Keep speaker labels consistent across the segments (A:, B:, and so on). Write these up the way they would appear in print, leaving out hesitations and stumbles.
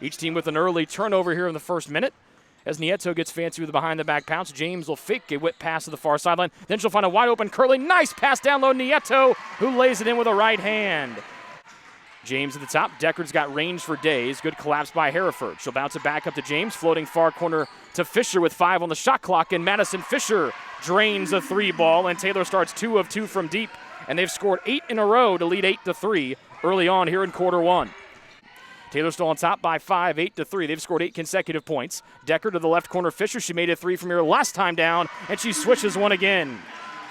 A: Each team with an early turnover here in the first minute. As Nieto gets fancy with a behind-the-back pounce, James will fake a whip pass to the far sideline. Then she'll find a wide-open Curley. Nice pass down low, Nieto, who lays it in with a right hand. James at the top. Deckard's got range for days. Good collapse by Hereford. She'll bounce it back up to James, floating far corner to Fischer with 5 on the shot clock, and Madisyn Fischer drains a 3 ball, and Taylor starts 2 of 2 from deep, and they've scored 8 in a row to lead 8-3 early on here in quarter 1. Taylor still on top by 5, 8-3. They've scored 8 consecutive points. Deckard to the left corner. Fischer, she made a 3 from here last time down, and she switches one again.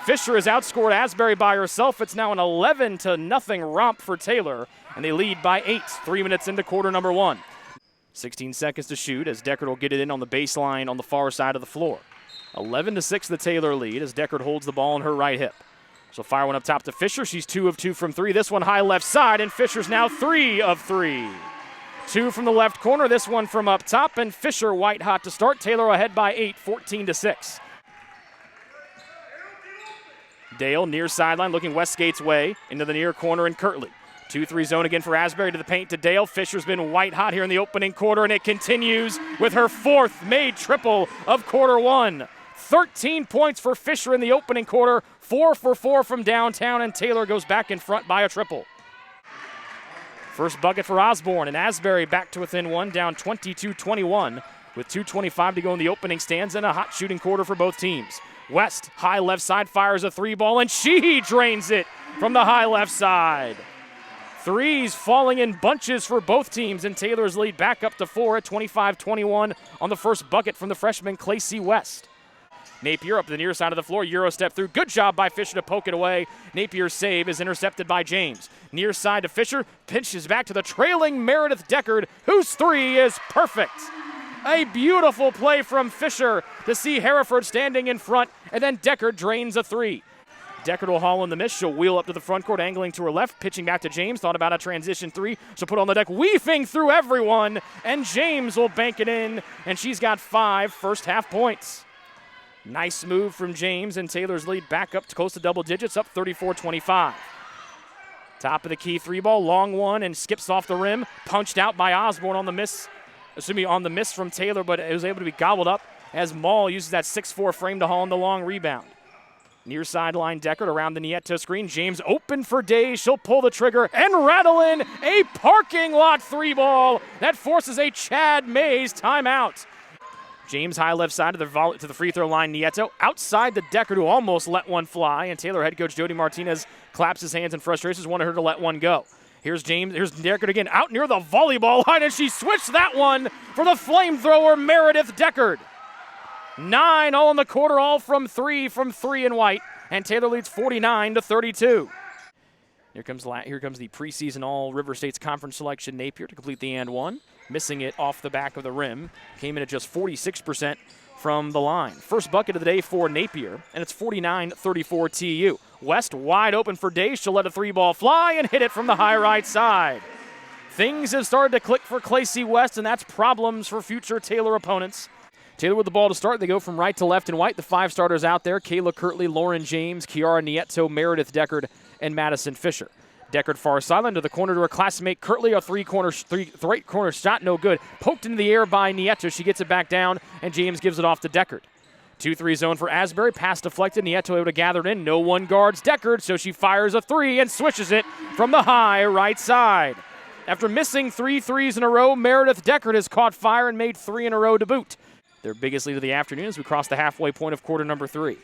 A: Fischer has outscored Asbury by herself. It's now an 11-0 romp for Taylor, and they lead by 8, 3 minutes into quarter number 1. 16 seconds to shoot as Deckard will get it in on the baseline on the far side of the floor. 11-6 the Taylor lead as Deckard holds the ball on her right hip. She'll fire one up top to Fischer. She's 2 of 2 from 3. This one high left side, and Fischer's now 3 of 3. 2 from the left corner, this one from up top, and Fischer white hot to start. Taylor ahead by 8, 14-6. Dale near sideline looking Westgate's way into the near corner, and Kirtley. 2-3 zone again for Asbury to the paint to Dale. Fischer's been white hot here in the opening quarter, and it continues with her 4th made triple of quarter 1. 13 points for Fischer in the opening quarter, 4 for 4 from downtown, and Taylor goes back in front by a triple. First bucket for Osborne, and Asbury back to within 1, down 22-21 with 2:25 to go in the opening stands, and a hot shooting quarter for both teams. West, high left side, fires a 3 ball, and she drains it from the high left side. Threes falling in bunches for both teams, and Taylor's lead back up to 4 at 25-21 on the first bucket from the freshman Clacy West. Napier up the near side of the floor, Euro step through. Good job by Fischer to poke it away. Napier's save is intercepted by James. Near side to Fischer, pinches back to the trailing Meredith Deckard, whose 3 is perfect. A beautiful play from Fischer to see Hereford standing in front, and then Deckard drains a 3. Deckard will haul in the miss. She'll wheel up to the front court, angling to her left, pitching back to James. Thought about a transition 3. She'll put on the deck, weaving through everyone, and James will bank it in, and she's got 5 first half points. Nice move from James, and Taylor's lead back up to close to double digits, up 34-25. Top of the key 3 ball, long one, and skips off the rim. Punched out by Osborne on the miss, on the miss from Taylor, but it was able to be gobbled up as Maul uses that 6'4 frame to haul in the long rebound. Near sideline Deckard around the Nieto screen. James open for days. She'll pull the trigger and rattle in a parking lot 3 ball that forces a Chad Mays timeout. James high left side to the free throw line. Nieto outside the Deckard, who almost let one fly, and Taylor head coach Jody Martinez claps his hands in frustration, wanted her to let one go. Here's James. Here's Deckard again out near the volleyball line, and she switched that one for the flamethrower Meredith Deckard. 9 all in the quarter, all from 3 in white, and Taylor leads 49-32. Here comes the preseason All-River States Conference selection Napier to complete the and one, missing it off the back of the rim. Came in at just 46% from the line. First bucket of the day for Napier, and it's 49-34 TU. West wide open for Days. She'll let a 3 ball fly and hit it from the high right side. Things have started to click for Clacy West, and that's problems for future Taylor opponents. Taylor with the ball to start. They go from right to left in white. The 5 starters out there: Kayla Kirtley, Lauren James, Kiara Nieto, Meredith Deckard, and Madisyn Fischer. Deckard far sideline to the corner to her classmate Kirtley. A right corner shot, no good. Poked into the air by Nieto. She gets it back down, and James gives it off to Deckard. 2-3 zone for Asbury. Pass deflected. Nieto able to gather it in. No one guards Deckard, so she fires a 3 and swishes it from the high right side. After missing 3 threes in a row, Meredith Deckard has caught fire and made 3 in a row to boot. Their biggest lead of the afternoon as we cross the halfway point of quarter number 3.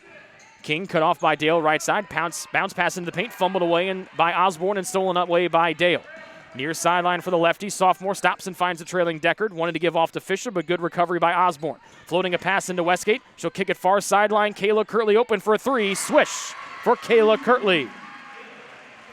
A: King cut off by Dale right side. Bounce pass into the paint, fumbled away by Osborne and stolen away by Dale. Near sideline for the lefty. Sophomore stops and finds the trailing Deckard. Wanted to give off to Fischer, but good recovery by Osborne. Floating a pass into Westgate. She'll kick it far sideline. Kayla Kirtley open for a 3. Swish for Kayla Kirtley.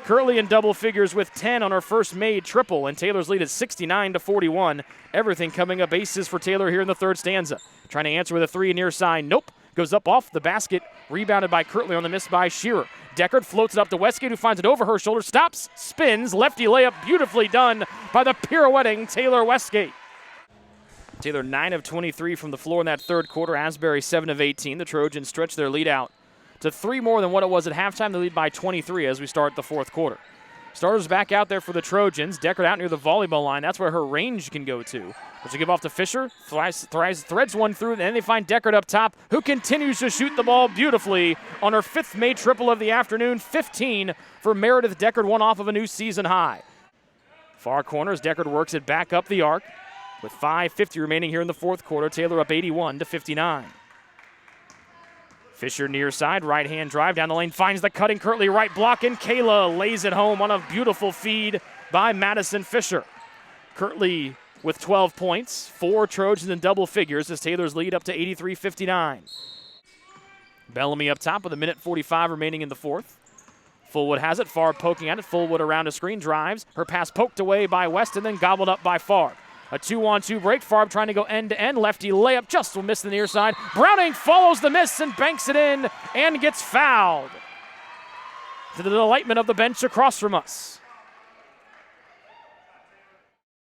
A: Kirtley in double figures with 10 on her first made triple, and Taylor's lead is 69-41. Everything coming up aces for Taylor here in the third stanza. Trying to answer with a 3 near side. Nope. Goes up off the basket. Rebounded by Kirtley on the miss by Shearer. Deckard floats it up to Westgate, who finds it over her shoulder. Stops, spins, lefty layup beautifully done by the pirouetting Taylor Westgate. Taylor 9 of 23 from the floor in that third quarter. Asbury 7 of 18. The Trojans stretch their lead out to 3 more than what it was at halftime. They lead by 23 as we start the fourth quarter. Starters back out there for the Trojans. Deckard out near the volleyball line. That's where her range can go to. But she give off to Fischer. Threads one through, and then they find Deckard up top, who continues to shoot the ball beautifully on her 5th made triple of the afternoon. 15 for Meredith Deckard, one off of a new season high. Far corner as Deckard works it back up the arc. With 5:50 remaining here in the 4th quarter, Taylor up 81-59. Fischer near side, right-hand drive down the lane, finds the cutting Kirtley right block, and Kayla lays it home on a beautiful feed by Madisyn Fischer. Kirtley with 12 points, 4 Trojans in double figures as Taylor's lead up to 83-59. Bellamy up top with 1:45 remaining in the 4th. Fullwood has it, Farb poking at it, Fullwood around a screen, drives, her pass poked away by West and then gobbled up by Farb. A 2-on-2 break, Farb trying to go end-to-end, lefty layup, just will miss the near side. Browning follows the miss and banks it in and gets fouled. To the delightment of the bench across from us.